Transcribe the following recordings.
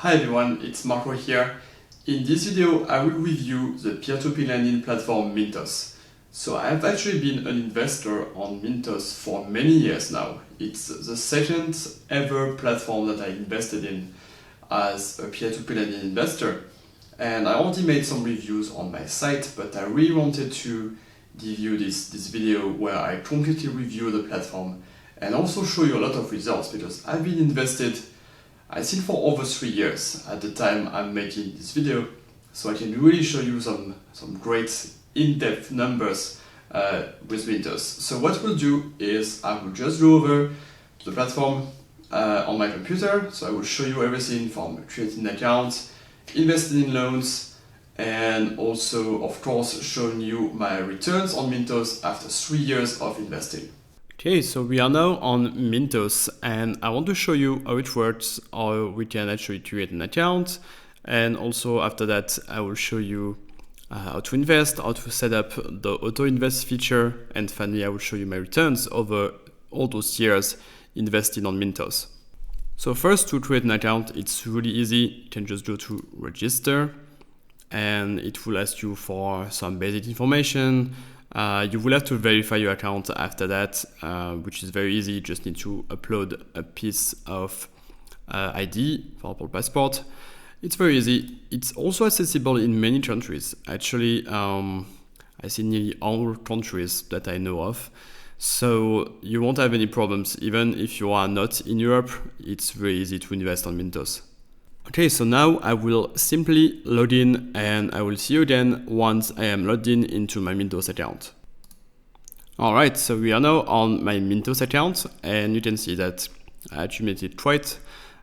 Hi everyone, it's Marco here. In this video, I will review the peer-to-peer lending platform Mintos. So I've actually been an investor on Mintos for many years now. It's the second ever platform that I invested in as a peer-to-peer lending investor. And I already made some reviews on my site, but I really wanted to give you this video where I completely review the platform and also show you a lot of results, because I've been invested I think for over 3 years at the time I'm making this video, so I can really show you some great in-depth numbers with Mintos. So what we'll do is I will just go over to the platform on my computer, so I will show you everything from creating an account, investing in loans, and also of course showing you my returns on Mintos after 3 years of investing. Okay, so we are now on Mintos and I want to show you how it works, how we can actually create an account, and also after that I will show you how to invest, how to set up the auto invest feature, and finally I will show you my returns over all those years investing on Mintos. So first, to create an account, it's really easy. You can just go to register and it will ask you for some basic information. You will have to verify your account after that, which is very easy. You just need to upload a piece of ID, for example, passport. It's very easy. It's also accessible in many countries. Actually, I see nearly all countries that I know of. So you won't have any problems. Even if you are not in Europe, it's very easy to invest on Mintos. Okay, so now I will simply log in and I will see you again once I am logged in into my Mintos account. Alright, so we are now on my Mintos account and you can see that I accumulated quite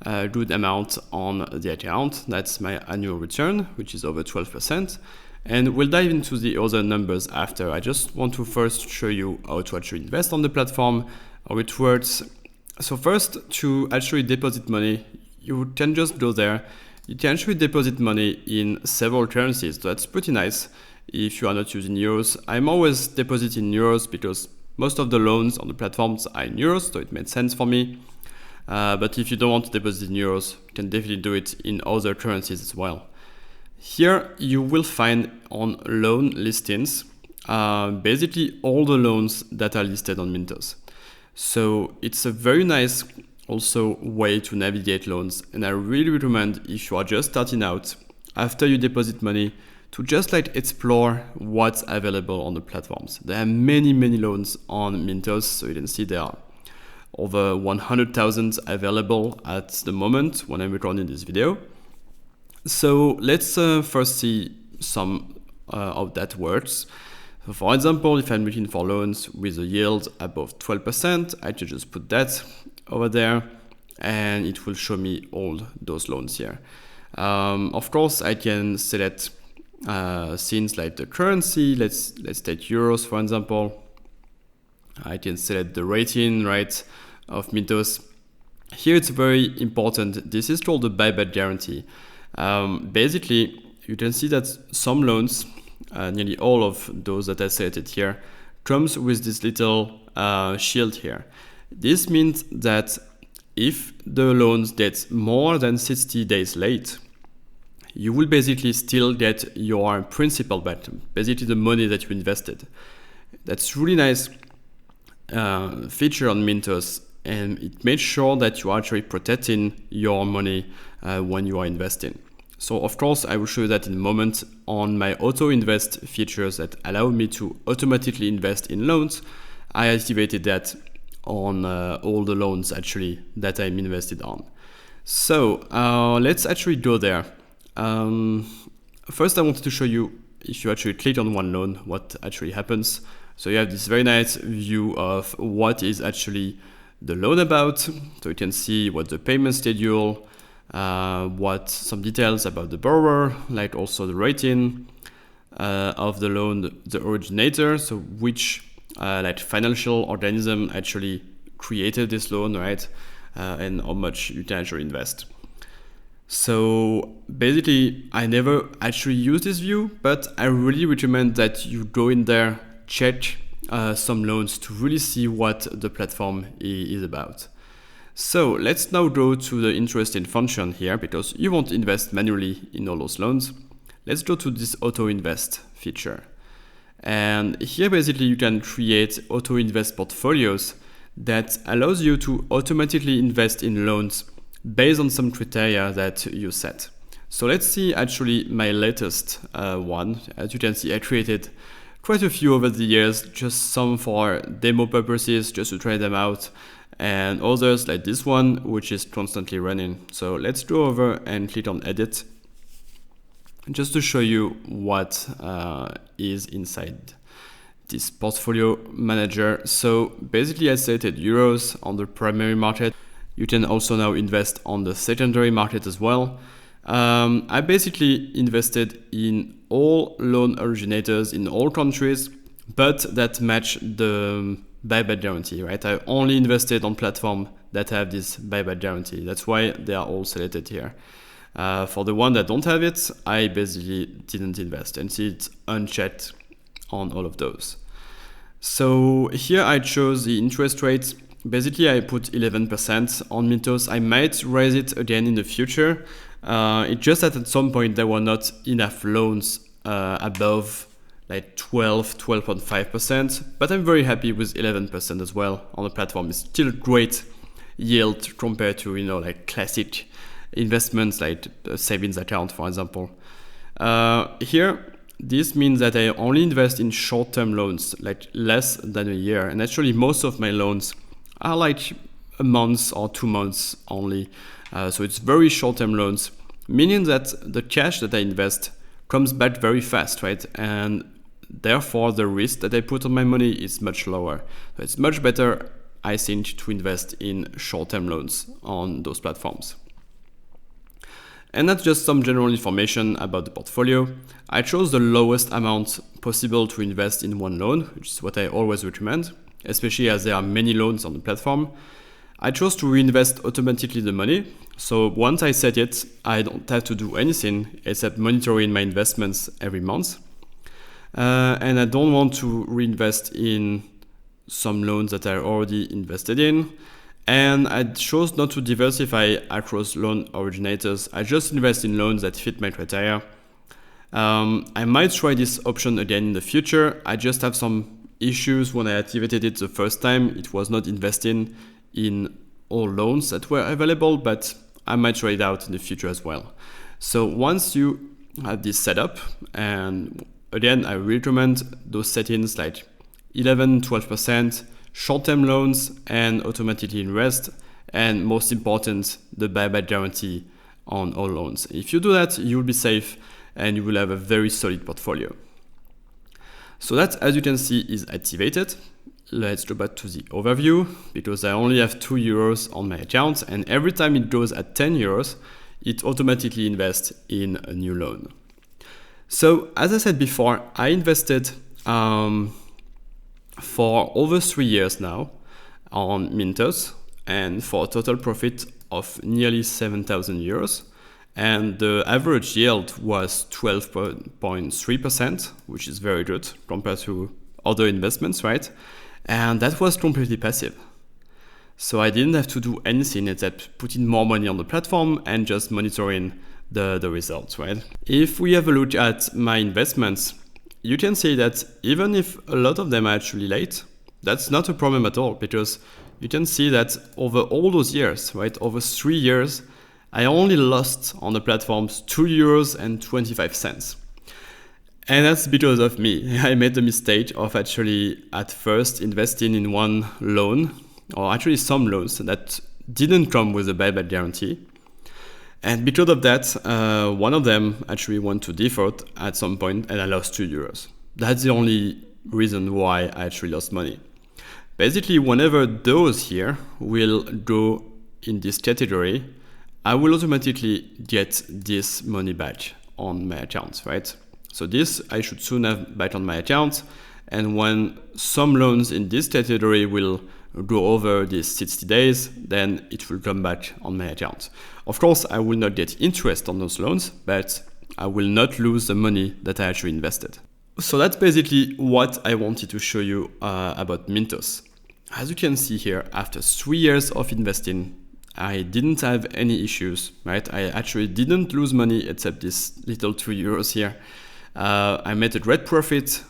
a good amount on the account. That's my annual return, which is over 12%. And we'll dive into the other numbers after. I just want to first show you how to actually invest on the platform, how it works. So first, to actually deposit money, you can just go there. You can actually deposit money in several currencies. So that's pretty nice if you are not using euros. I'm always depositing euros because most of the loans on the platforms are in euros, so it made sense for me. But if you don't want to deposit in euros, you can definitely do it in other currencies as well. Here you will find on loan listings basically all the loans that are listed on Mintos. So it's a very nice also way to navigate loans, and I really recommend, if you are just starting out, after you deposit money, to just explore what's available on the platforms. There are many loans on Mintos, so you can see there are over 100,000 available at the moment when I'm recording this video. So let's first see some how that works. So for example, if I'm looking for loans with a yield above 12%, I can just put that over there and it will show me all those loans here. Of course, I can select things like the currency. Let's take euros, for example. I can select the rating, right, of Mintos. Here it's very important. This is called the buyback guarantee. Basically, you can see that some loans, nearly all of those that I selected here, comes with this little shield here. This means that if the loans get more than 60 days late, you will basically still get your principal back, basically the money that you invested. That's really nice feature on Mintos, and it makes sure that you are actually protecting your money when you are investing. So of course, I will show you that in a moment on my auto invest features that allow me to automatically invest in loans. I activated that on all the loans actually that I'm invested on. So let's actually go there. First, I wanted to show you, if you actually click on one loan, what actually happens. So you have this very nice view of what is actually the loan about. So you can see what the payment schedule, what some details about the borrower, like also the rating of the loan, the originator, so which financial organism actually created this loan, right? And how much you can actually invest. So basically, I never actually use this view, but I really recommend that you go in there, check some loans to really see what the platform is about. So let's now go to the interesting function here, because you won't invest manually in all those loans. Let's go to this auto invest feature. And here basically you can create auto invest portfolios that allows you to automatically invest in loans based on some criteria that you set. So let's see actually my latest one. As you can see, I created quite a few over the years, just some for demo purposes, just to try them out, and others like this one, which is constantly running. So let's go over and click on edit, just to show you what is inside this portfolio manager. So basically I selected euros on the primary market. You can also now invest on the secondary market as well. I basically invested in all loan originators in all countries, but that match the buyback guarantee, right? I only invested on platforms that have this buyback guarantee. That's why they are all selected here. For the one that don't have it, I basically didn't invest, and see it's unchecked on all of those. So here I chose the interest rate. Basically I put 11% on Mintos. I might raise it again in the future. It's just that at some point there were not enough loans above like 12.5%, but I'm very happy with 11% as well on the platform. It's still great yield compared to, like classic investments like a savings account, for example. Here, this means that I only invest in short-term loans, like less than a year. And actually most of my loans are like a month or 2 months only. So it's very short-term loans, meaning that the cash that I invest comes back very fast, right? And therefore the risk that I put on my money is much lower. So it's much better, I think, to invest in short-term loans on those platforms. And that's just some general information about the portfolio. I chose the lowest amount possible to invest in one loan, which is what I always recommend, especially as there are many loans on the platform. I chose to reinvest automatically the money. So once I set it, I don't have to do anything except monitoring my investments every month. And I don't want to reinvest in some loans that I already invested in. And I chose not to diversify across loan originators. I just invest in loans that fit my criteria. I might try this option again in the future. I just have some issues when I activated it the first time. It was not investing in all loans that were available, but I might try it out in the future as well. So once you have this set up, and again, I recommend those settings like 11-12%, short-term loans, and automatically invest, and most important, the buyback guarantee on all loans. If you do that, you'll be safe and you will have a very solid portfolio. So that, as you can see, is activated. Let's go back to the overview, because I only have 2 euros on my account, and every time it goes at 10 euros, it automatically invests in a new loan. So as I said before, I invested for over 3 years now on Mintos, and for a total profit of nearly 7,000 euros. And the average yield was 12.3%, which is very good compared to other investments, right? And that was completely passive. So I didn't have to do anything except putting more money on the platform and just monitoring the results, right? If we have a look at my investments, you can see that even if a lot of them are actually late, that's not a problem at all, because you can see that over all those years, right, over 3 years, I only lost on the platforms 2.25 euros. And that's because of me. I made the mistake of actually at first investing in one loan, or actually some loans that didn't come with a buyback guarantee. And because of that, one of them actually went to default at some point, and I lost 2 euros. That's the only reason why I actually lost money. Basically, whenever those here will go in this category, I will automatically get this money back on my account, right? So this I should soon have back on my account, and when some loans in this category will go over these 60 days, then it will come back on my account. Of course, I will not get interest on those loans, but I will not lose the money that I actually invested. So that's basically what I wanted to show you about Mintos. As you can see here, after 3 years of investing, I didn't have any issues, right? I actually didn't lose money except this little €2 here. I made a great profit,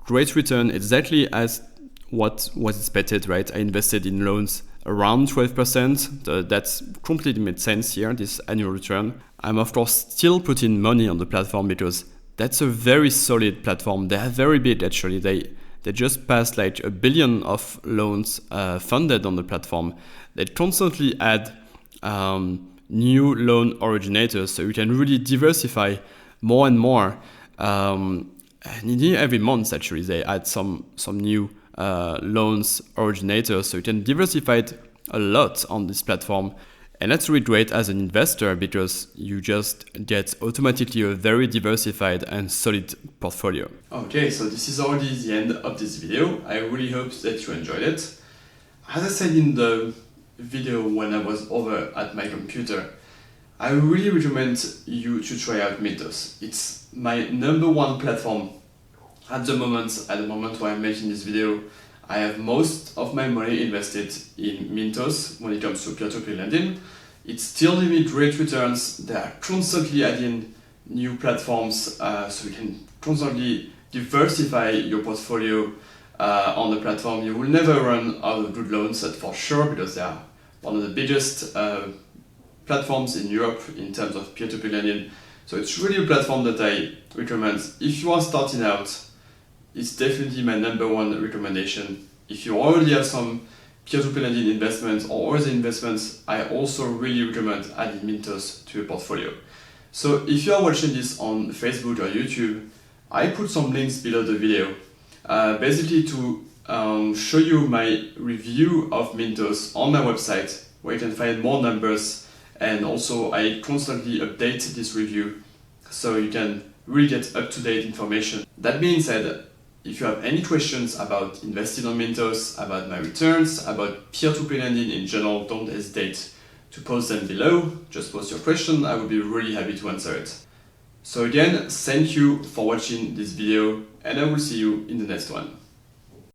great return, exactly as what was expected, right? I invested in loans around 12%. That's completely made sense here, this annual return. I'm of course still putting money on the platform because that's a very solid platform. They are very big actually. They just passed like 1 billion of loans funded on the platform. They constantly add new loan originators, so you can really diversify more and more. And every month actually they add some new loans originators, so you can diversify it a lot on this platform. And that's really great as an investor because you just get automatically a very diversified and solid portfolio. Okay, so this is already the end of this video. I really hope that you enjoyed it. As I said in the video when I was over at my computer, I really recommend you to try out Mintos. It's my #1 platform at the moment where I'm making this video. I have most of my money invested in Mintos when it comes to peer-to-peer lending. It's still giving me great returns. They are constantly adding new platforms, so you can constantly diversify your portfolio on the platform. You will never run out of good loans, that's for sure, because they are one of the biggest platforms in Europe in terms of peer-to-peer lending. So it's really a platform that I recommend. If you are starting out, it's definitely my #1 recommendation. If you already have some peer-to-peer lending investments or other investments, I also really recommend adding Mintos to your portfolio. So if you are watching this on Facebook or YouTube, I put some links below the video, basically to show you my review of Mintos on my website, where you can find more numbers, and also I constantly update this review so you can really get up-to-date information. That being said, if you have any questions about investing on Mintos, about my returns, about peer-to-peer lending in general, don't hesitate to post them below. Just post your question, I would be really happy to answer it. So again, thank you for watching this video, and I will see you in the next one.